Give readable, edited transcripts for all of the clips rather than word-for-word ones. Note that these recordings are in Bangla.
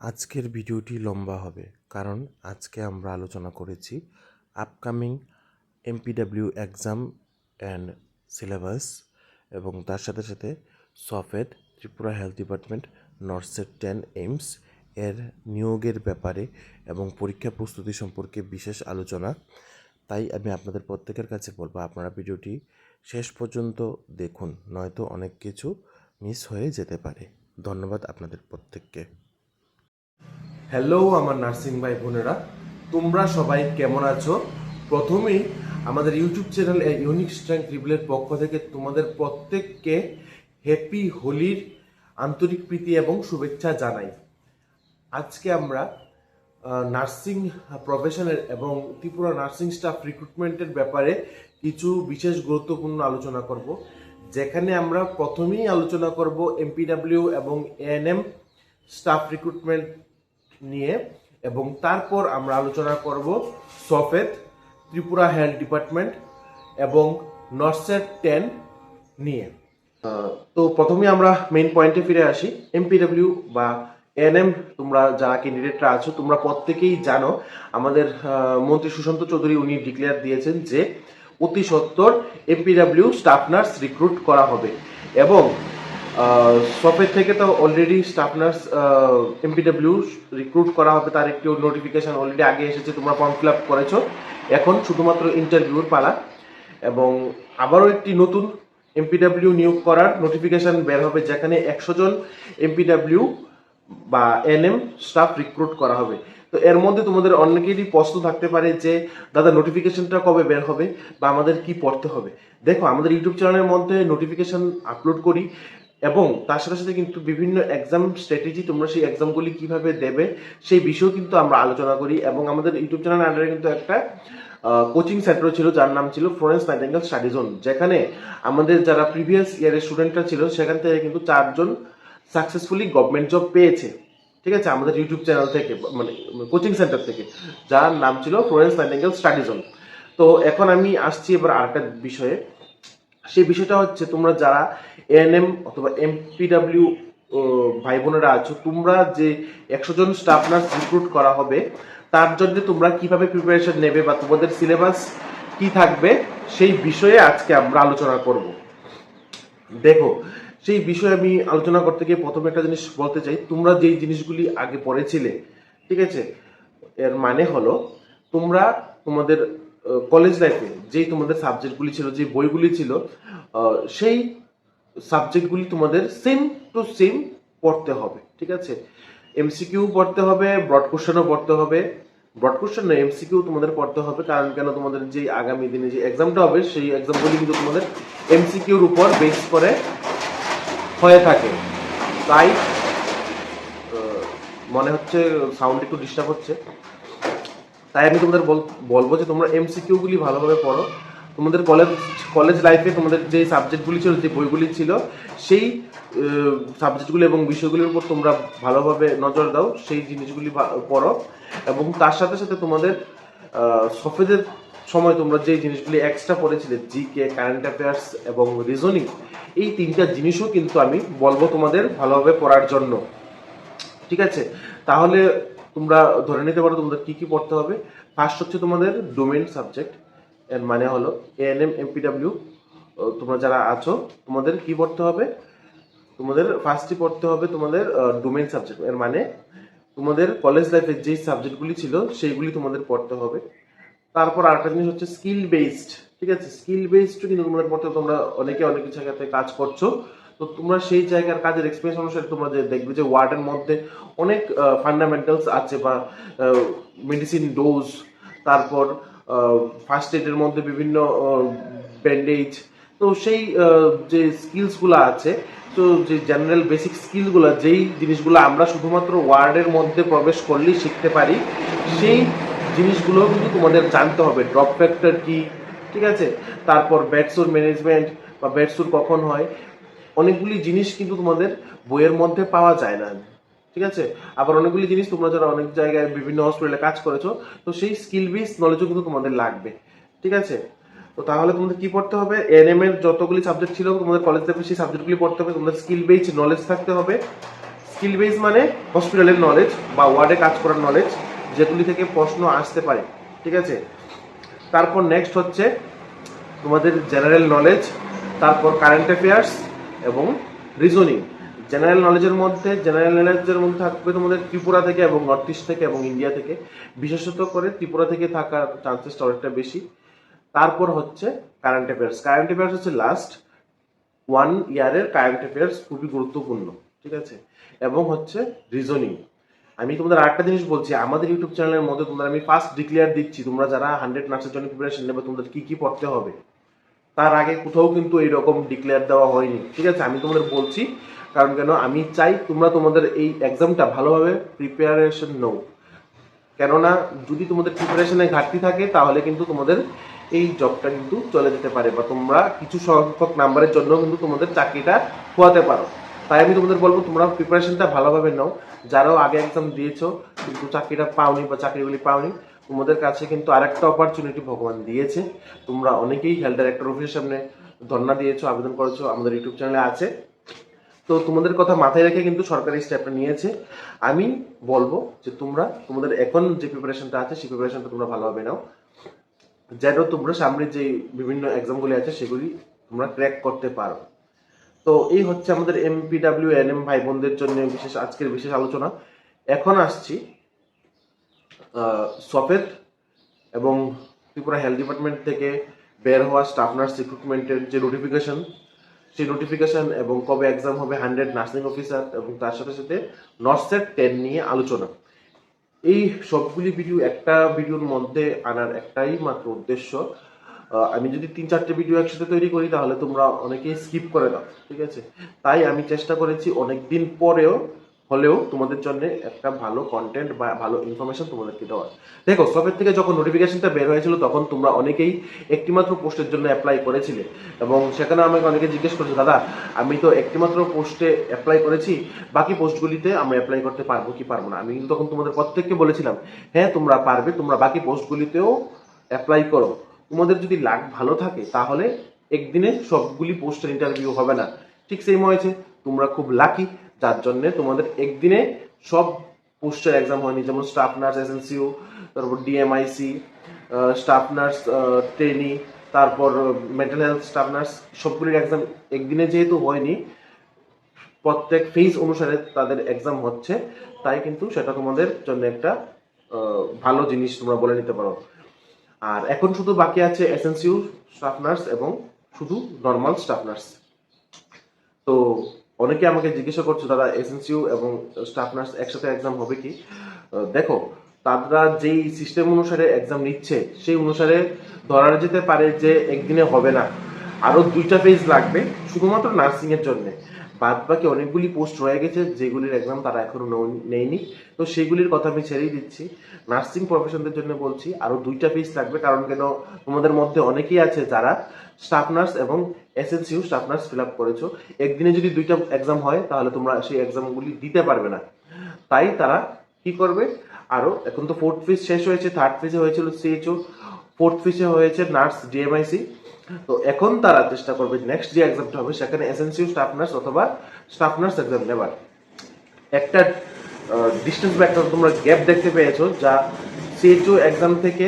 আজকের ভিডিওটি লম্বা হবে কারণ আজকে আমরা আলোচনা করেছি upcoming MPW exam and syllabus এবং তার সাথে সাথে সফেদ ত্রিপুরা হেলথ ডিপার্টমেন্ট নর্সেট 10 এইমস এর নিয়োগের ব্যাপারে এবং পরীক্ষা প্রস্তুতি সম্পর্কে বিশেষ আলোচনা। তাই আমি আপনাদের প্রত্যেকের কাছে বলবো আপনারা ভিডিওটি শেষ পর্যন্ত দেখুন, নয়তো অনেক কিছু মিস হয়ে যেতে পারে। ধন্যবাদ আপনাদের প্রত্যেককে। হ্যালো আমার নার্সিং ভাই বোনেরা, তোমরা সবাই কেমন আছো? প্রথমেই আমাদের ইউটিউব চ্যানেল ইউনিক স্ট্রেংথ রিভিলের পক্ষ থেকে তোমাদের প্রত্যেককে হ্যাপি হোলির আন্তরিক প্রীতি এবং শুভেচ্ছা জানাই। আজকে আমরা নার্সিং প্রফেশনের এবং ত্রিপুরা নার্সিং স্টাফ রিক্রুটমেন্টের ব্যাপারে কিছু বিশেষ গুরুত্বপূর্ণ আলোচনা করব, যেখানে আমরা প্রথমেই আলোচনা করব এমপিডাব্লিউ এবং এএনএম স্টাফ রিক্রুটমেন্ট নিয়ে, এবং তারপর আমরা আলোচনা করব সফেদ ত্রিপুরা হেলথ ডিপার্টমেন্ট এবং নর্সেট 10 নিয়ে। তো প্রথমে আমরা মেইন পয়েন্টে ফিরে আসি। এমপিডাব্লিউ বা এএনএম তোমরা যারা ক্যান্ডিডেটরা আছো তোমরা প্রত্যেকেই জানো, আমাদের মন্ত্রী সুশান্ত চৌধুরী উনি ডিক্লেয়ার দিয়েছেন যে অতি সত্বর এমপিডাব্লিউ স্টাফ নার্স রিক্রুট করা হবে, এবং সফেদ থেকে তো already staff nurse MPW recruit করা হবে, তার একটি নোটিফিকেশন অলরেডি আগে এসেছে, তোমরা ফর্ম ফিল আপ করেছো, এখন শুধুমাত্র ইন্টারভিউর পালা। এবং আবারও একটি নতুন এমপিডাব্লিউ নিয়োগ করার নোটিফিকেশন বের হবে, যেখানে 100 জন এমপিডাব্লিউ বা এনএম স্টাফ রিক্রুট করা হবে। তো এর মধ্যে তোমাদের অনেকেরই প্রশ্ন থাকতে পারে যে দাদা নোটিফিকেশনটা কবে বের হবে বা আমাদের কি পড়তে হবে। দেখো, আমাদের ইউটিউব চ্যানেলের মধ্যে নোটিফিকেশন আপলোড করি, এবং তার সাথে সাথে কিন্তু বিভিন্ন এক্সাম স্ট্র্যাটেজি, তোমরা সেই এক্সামগুলি কিভাবে দেবে সেই বিষয়েও কিন্তু আমরা আলোচনা করি। এবং আমাদের ইউটিউব চ্যানেলের আন্ডারে কিন্তু একটা কোচিং সেন্টার ছিল যার নাম ছিল ফ্লোরেন্স নাইটিঙ্গেল স্টাডি জোন, যেখানে আমাদের যারা প্রিভিয়াস ইয়ারের স্টুডেন্টরা ছিল সেখান থেকে কিন্তু 4 জন সাকসেসফুলি গভর্নমেন্ট জব পেয়েছে, ঠিক আছে, আমাদের ইউটিউব চ্যানেল থেকে, মানে কোচিং সেন্টার থেকে, যার নাম ছিল ফ্লোরেন্স নাইটিঙ্গেল স্টাডি জোন। তো এখন আমি আসছি এবার আরেকটা বিষয়ে। সেই বিষয়টা হচ্ছে তোমরা যারা এএনএম অথবা এমপিডাব্লিউ ভাই বোনেরা আছো, তোমরা যে 100 জন স্টাফ নার্স রিক্রুট করা হবে তার জন্য তোমরা কিভাবে প্রিপারেশন নেবে বা তোমাদের সিলেবাস কি থাকবে সেই বিষয়ে আজকে আমরা আলোচনা করব। দেখো, সেই বিষয়ে আমি আলোচনা করতে গিয়ে প্রথমে একটা জিনিস বলতে চাই, তোমরা যেই জিনিসগুলি আগে পড়েছিলে, ঠিক আছে, এর মানে হলো তোমরা তোমাদের কলেজ লাইফে যেই তোমাদের সাবজেক্টগুলি ছিল, যে বইগুলি ছিল, সেই সাবজেক্টগুলি তোমাদের সেম টু সেম পড়তে হবে, ঠিক আছে। এমসিকিউ পড়তে হবে, ব্রড কোশ্চেনও পড়তে হবে। ব্রড কোশ্চেন না, এমসিকিউ তোমাদের পড়তে হবে, কারণ কেন, তোমাদের যে আগামী দিনে যে এক্সামটা হবে সেই এক্সামগুলি কিন্তু তোমাদের এমসিকিউর উপর বেস করে হয়ে থাকে। তাই মনে হচ্ছে সাউন্ড একটু ডিস্টার্ব হচ্ছে, তাই আমি তোমাদের বলবো যে তোমরা এমসিকিউ গুলি ভালোভাবে পড়ো। তোমাদের কলেজ লাইফে তোমাদের যে সাবজেক্টগুলি ছিল, যে বইগুলি ছিল, সেই সাবজেক্টগুলি এবং বিষয়গুলির উপর তোমরা ভালোভাবে নজর দাও, সেই জিনিসগুলি পড়ো। এবং তার সাথে সাথে তোমাদের সফেদের সময় তোমরা যে জিনিসগুলি এক্সট্রা পড়েছিলে, জিকে, কারেন্ট অ্যাফেয়ার্স এবং রিজনিং, এই 3টা জিনিসও কিন্তু আমি বলবো তোমাদের ভালোভাবে পড়ার জন্য, ঠিক আছে। তাহলে তোমরা ধরে নিতে পারো তোমাদের কি কি পড়তে হবে। ফার্স্ট হচ্ছে তোমাদের ডোমেইন সাবজেক্ট, এর মানে হলো এএনএম এমপিডাব্লিউ তোমরা যারা আছো তোমাদের কি পড়তে হবে, তোমাদের ফার্স্টই পড়তে হবে তোমাদের ডোমেইন সাবজেক্ট। এর মানে তোমাদের কলেজ লাইফের যে সাবজেক্টগুলি ছিল সেইগুলি তোমাদের পড়তে হবে। তারপর আরেকটা জিনিস হচ্ছে স্কিল বেসড, ঠিক আছে, স্কিল বেসড কিন্তু তোমাদের পড়তে, তোমরা অনেকে অনেক জায়গাতে কাজ করছো, তো তোমরা সেই জায়গার কাজের এক্সপিরিয়েন্স অনুসারে তোমরা যে দেখবে যে ওয়ার্ডের মধ্যে অনেক ফান্ডামেন্টালস আছে, বা মেডিসিন ডোজ, তারপর ফার্স্ট এডের মধ্যে বিভিন্ন ব্যান্ডেজ, তো সেই যে স্কিলসগুলো আছে, তো যে জেনারেল বেসিক স্কিলগুলো, যেই জিনিসগুলো আমরা শুধুমাত্র ওয়ার্ডের মধ্যে প্রবেশ করলেই শিখতে পারি, সেই জিনিসগুলো কিন্তু তোমাদের জানতে হবে। ড্রপ ফ্যাক্টর কি, ঠিক আছে, তারপর বেডসোর ম্যানেজমেন্ট বা বেডসোর কখন হয়, অনেকগুলি জিনিস কিন্তু তোমাদের বইয়ের মধ্যে পাওয়া যায় না, ঠিক আছে। আবার অনেকগুলি জিনিস তোমরা যারা অনেক জায়গায় বিভিন্ন হসপিটালে কাজ করেছো, তো সেই স্কিল বেস নলেজও কিন্তু তোমাদের লাগবে, ঠিক আছে। তো তাহলে তোমাদের কি পড়তে হবে, এনএম এর যতগুলি সাবজেক্ট ছিল তোমাদের কলেজ লাইফে সেই সাবজেক্টগুলি পড়তে হবে, তোমাদের স্কিল বেস নলেজ থাকতে হবে। স্কিল বেস মানে হসপিটালের নলেজ বা ওয়ার্ডে কাজ করার নলেজ, যেগুলি থেকে প্রশ্ন আসতে পারে, ঠিক আছে। তারপর নেক্সট হচ্ছে তোমাদের জেনারেল নলেজ, তারপর কারেন্ট অ্যাফেয়ার্স এবং রিজনিং। জেনারেল নলেজের মধ্যে থাকবে তোমাদের ত্রিপুরা থেকে এবং নর্থ ইস্ট থেকে এবং ইন্ডিয়া থেকে, বিশেষত করে ত্রিপুরা থেকে থাকার চান্সেসটা অনেকটা বেশি। তারপর হচ্ছে কারেন্ট অ্যাফেয়ার্স। কারেন্ট অ্যাফেয়ার্স হচ্ছে লাস্ট 1 ইয়ারের কারেন্ট অ্যাফেয়ার্স, খুবই গুরুত্বপূর্ণ, ঠিক আছে। এবং হচ্ছে রিজনিং। আমি তোমাদের আরেকটা জিনিস বলছি, আমাদের ইউটিউব চ্যানেলের মধ্যে তোমাদের আমি ফার্স্ট ডিক্লেয়ার দিচ্ছি, তোমরা যারা 100 নার্সের জন্য প্রিপারেশন নেবে তোমাদের কি কি পড়তে হবে, তার আগে কোথাও কিন্তু এইরকম ডিক্লেয়ার দেওয়া হয়নি, ঠিক আছে। আমি তোমাদের বলছি কারণ কেন, আমি চাই তোমরা তোমাদের এই এক্সামটা ভালোভাবে প্রিপারেশন নাও। কেননা যদি তোমাদের প্রিপারেশনে ঘাটতি থাকে তাহলে কিন্তু তোমাদের এই জবটা কিন্তু চলে যেতে পারে, বা তোমরা কিছু সংখ্যক নাম্বারের জন্য কিন্তু তোমাদের চাকরিটা খোয়াতে পারো। তাই আমি তোমাদের বলবো তোমরা প্রিপারেশনটা ভালোভাবে নাও। যারাও আগে এক্সাম দিয়েছো কিন্তু চাকরিটা পাওনি বা চাকরিগুলি পাওনি, তোমাদের কাছে কিন্তু আরেকটা অপরচুনিটি ভগবান দিয়েছে। তোমরা অনেকেই হেলথ ডাইরেক্টর অফিসের সামনে ধর্ণা দিয়েছো, আবেদন করেছো, আমাদের ইউটিউব চ্যানেলে আছে। তো তোমাদের কথা মাথায় রেখে কিন্তু সরকারি স্টেপটা নিয়েছে। আমি বলবো যে তোমরা তোমাদের এখন যে প্রিপারেশনটা আছে সেই প্রিপারেশনটা তোমরা ভালোভাবে নাও, যেন তোমরা সামনে যে বিভিন্ন এক্সামগুলি আছে সেগুলি তোমরা ক্র্যাক করতে পারো। তো এই হচ্ছে আমাদের MPWNM ভাই বোনদের জন্য আজকের বিশেষ আলোচনা। এখন আসছি সফেদ এবং ত্রিপুরা হেলথ ডিপার্টমেন্ট থেকে বের হওয়া স্টাফ নার্স রিক্রুটমেন্টের যে নোটিফিকেশন, সেই নোটিফিকেশন এবং কবে এক্সাম হবে 100 নার্সিং অফিসার এবং তার সাথে সাথে নর্সের 10 নিয়ে আলোচনা। এই সবগুলি ভিডিও একটা ভিডিওর মধ্যে আনার একটাই মাত্র উদ্দেশ্য, আমি যদি 3-4টে ভিডিও একসাথে তৈরি করি তাহলে তোমরা অনেকেই স্কিপ করে দাও, ঠিক আছে। তাই আমি চেষ্টা করেছি অনেকদিন পরেও হলেও তোমাদের জন্য একটা ভালো কন্টেন্ট বা ভালো ইনফরমেশন তোমাদেরকে দেওয়ার। দেখো, সবের থেকে যখন নোটিফিকেশনটা বের হয়েছিল তখন তোমরা অনেকেই একটিমাত্র পোস্টের জন্য অ্যাপ্লাই করেছিলে এবং সেখানে আমাকে অনেকে জিজ্ঞেস করছে, দাদা আমি তো একটিমাত্র পোস্টে অ্যাপ্লাই করেছি, বাকি পোস্টগুলিতে আমরা অ্যাপ্লাই করতে পারবো কি পারবো না। আমি কিন্তু তখন তোমাদের প্রত্যেককে বলেছিলাম, হ্যাঁ তোমরা পারবে, তোমরা বাকি পোস্টগুলিতেও অ্যাপ্লাই করো। তোমাদের যদি লাক ভালো থাকে তাহলে একদিনে সবগুলি পোস্টের ইন্টারভিউ হবে না। ঠিক সেম হয়েছে, তোমরা খুব লাকি যার জন্য তোমাদের একদিনে সব পোস্টের এক্সাম হয়নি। যেমন স্টাফ নার্স SNCU, তারপর DMIC, স্টাফ নার্স ট্রেনি, তারপর মেন্টাল হেলথ স্টাফ নার্স, সবগুলির এক্সাম একদিনে যেহেতু হয়নি, প্রত্যেক ফেজ অনুসারে তাদের এক্সাম হচ্ছে, তাই কিন্তু সেটা তোমাদের জন্য একটা ভালো জিনিস তোমরা বলে নিতে পারো। আর এখন শুধু বাকি আছে SNCU স্টাফ নার্স এবং শুধু নর্মাল স্টাফ নার্স। তো অনেকে আমাকে জিজ্ঞাসা করছে, দাদা SNCU এবং স্টাফ নার্স একসাথে এক্সাম হবে কি? দেখো, তারা যেই সিস্টেম অনুসারে এক্সাম নিচ্ছে সেই অনুসারে ধরা যেতে পারে যে একদিনে হবে না, আরো 2টা ফেজ লাগবে শুধুমাত্র নার্সিং এর জন্য। বাদ বাকি অনেকগুলি পোস্ট রয়ে গেছে যেগুলির এক্সাম তারা এখনো নেয়নি, তো সেগুলির কথা আমি ছেড়েই দিচ্ছি। নার্সিং প্রফেশনদের জন্য বলছি আরো 2টা ফেজ লাগবে, কারণ কেন, তোমাদের মধ্যে অনেকেই আছে যারা স্টাফ নার্স এবং SNCU staff nurse fill up করেছো, একদিনে যদি 2টা এক্সাম হয় তাহলে তোমরা সেই এক্সামগুলি দিতে পারবে না। তাই তারা কি করবে, আরো এখন তো 4th ফেজ শেষ হয়েছে, 3rd ফেজে হয়েছিল CHO, 4th ফেজে হয়েছে নার্স DMIC। তো এখন তারা চেষ্টা করবে নেক্সট যে এক্সামটা হবে সেখানে SNCU স্টাফ নার্স অথবা স্টাফ নার্স এক্সাম নেবার। একটা ডিস্টেন্স বা একটা তোমরা গ্যাপ দেখতে পেয়েছো, যা CHO এক্সাম থেকে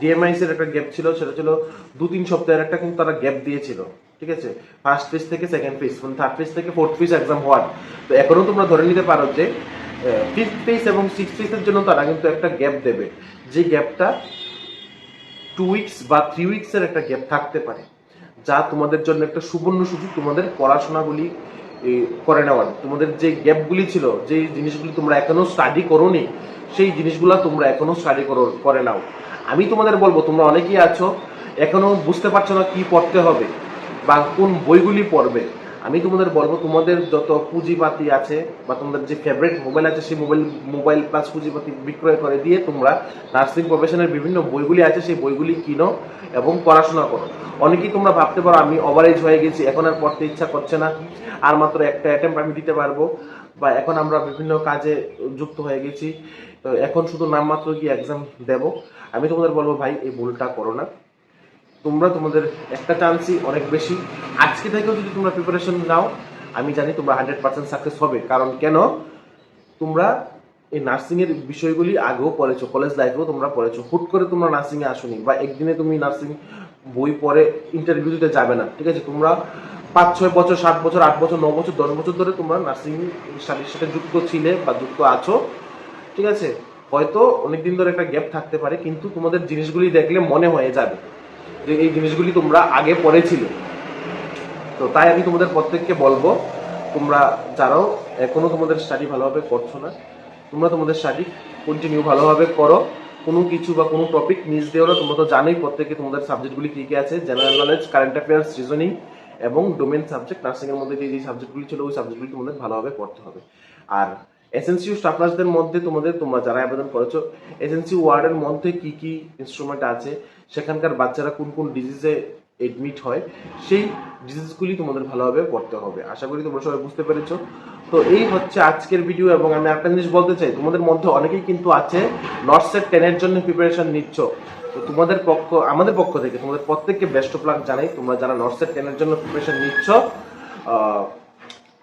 DMIC এর একটা গ্যাপ ছিল, সেটা ছিল 2-3 সপ্তাহের একটা কিন্তু তারা গ্যাপ দিয়েছিল, ঠিক আছে। ফার্স্ট ফেজ থেকে সেকেন্ড ফেজ, মানে 3rd ফেজ থেকে 4th ফেজ এক্সাম হওয়ার। তো এখনো তোমরা ধরে নিতে পারো যে 5th ফেজ এবং 6th ফেজের জন্য তারা কিন্তু একটা গ্যাপ দেবে, যে গ্যাপটা 2 উইকস বা 3 উইকসের একটা গ্যাপ থাকতে পারে, যা তোমাদের জন্য একটা সুবর্ণ সুযোগ তোমাদের পড়াশোনাগুলি করে নেওয়ার। তোমাদের যে গ্যাপগুলি ছিল, যে জিনিসগুলি তোমরা এখনো স্টাডি করোনি, সেই জিনিসগুলো তোমরা এখনো স্টাডি করে নাও। আমি তোমাদের বলবো, তোমরা অনেকেই আছো এখনো বুঝতে পারছো না কি পড়তে হবে বা কোন বইগুলি পড়বে। আমি তোমাদের বলবো, তোমাদের যত পুঁজিপাতি আছে বা তোমাদের যে ফেভারিট মোবাইল আছে সেই মোবাইল প্লাস পুঁজিপাতি বিক্রয় করে দিয়ে তোমরা নার্সিং প্রফেশনের বিভিন্ন বইগুলি আছে সেই বইগুলি কিনো এবং পড়াশোনা করো। অনেকেই তোমরা ভাবতে পারো আমি ওভারেজ হয়ে গেছি, এখন আর পড়তে ইচ্ছা করছে না, আর মাত্র একটা অ্যাটেম্প আমি দিতে পারবো, বা এখন আমরা বিভিন্ন কাজে যুক্ত হয়ে গেছি, তো এখন শুধু নামমাত্র গিয়ে এক্সাম দেব। আমি তোমাদের বলবো, ভাই এই ভুলটা করো না। তোমরা তোমাদের একটা চান্সই অনেক বেশি, আজকে থেকেও যদি তোমরা প্রিপারেশন নাও আমি জানি তোমরা 100% সাকসেস হবে। কারণ কেন, তোমরা এই নার্সিংয়ের বিষয়গুলি আগেও পড়েছো, কলেজ লাইফেও তোমরা পড়েছো। হুট করে তোমরা নার্সিংয়ে আসোনি বা একদিনে তুমি নার্সিং বই পড়ে ইন্টারভিউ দিতে যাবে না, ঠিক আছে? তোমরা 5-6 বছর, 7 বছর, 8 বছর, 9 বছর, 10 বছর ধরে তোমরা নার্সিং স্টাডির সাথে যুক্ত ছিলে বা যুক্ত আছো, ঠিক আছে? হয়তো অনেকদিন ধরে একটা গ্যাপ থাকতে পারে, কিন্তু তোমাদের জিনিসগুলি দেখলে মনে হয়ে যাবে যে এই জিনিসগুলি তোমরা আগে পড়েছিলে। তো তাই আমি তোমাদের প্রত্যেককে বলবো, তোমরা যারাও এখনো তোমাদের স্টাডি ভালোভাবে করছো না, তোমরা তোমাদের স্টাডি কন্টিনিউ ভালোভাবে করো। কোনো কিছু বা কোনো টপিক মিস দিও না। তোমরা তো জানোই প্রত্যেকে তোমাদের সাবজেক্টগুলি কী কী আছে: general knowledge, current affairs, reasoning এবং ডোমেন সাবজেক্ট। নার্সিংয়ের মধ্যে যে সাবজেক্টগুলি ছিল ওই সাবজেক্টগুলি তোমাদের ভালোভাবে পড়তে হবে। আর এসএনসিউ স্টাফ নার্সদের মধ্যে তোমরা যারা আবেদন করেছো, এসএনসিউ ওয়ার্ডের মধ্যে কি কি ইনস্ট্রুমেন্ট আছে, সেখানকার বাচ্চারা কোন কোন ডিজিজে এডমিট হয়, সেই ডিজিজগুলি তোমাদের ভালোভাবে পড়তে হবে। আশা করি তোমরা সবাই বুঝতে পেরেছো। তো এই হচ্ছে আজকের ভিডিও। এবং আমি একটা জিনিস বলতে চাই, তোমাদের মধ্যে অনেকেই কিন্তু আছে নর্সেট 10-এর জন্য প্রিপারেশন নিচ্ছ। তো আমাদের পক্ষ থেকে তোমাদের প্রত্যেককে বেস্ট অফ লাক জানাই। তোমরা যারা নর্সেট 10-এর জন্য প্রিপারেশন নিচ্ছ,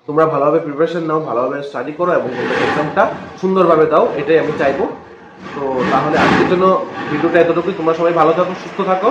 তোমরা ভালোভাবে প্রিপারেশন নাও, ভালোভাবে স্টাডি করো এবং এক্সামটা সুন্দরভাবে দাও, এটাই আমি চাইবো। তো তাহলে আজকের জন্য ভিডিওটা এতটুকুই। তোমরা সবাই ভালো থাকো, সুস্থ থাকো।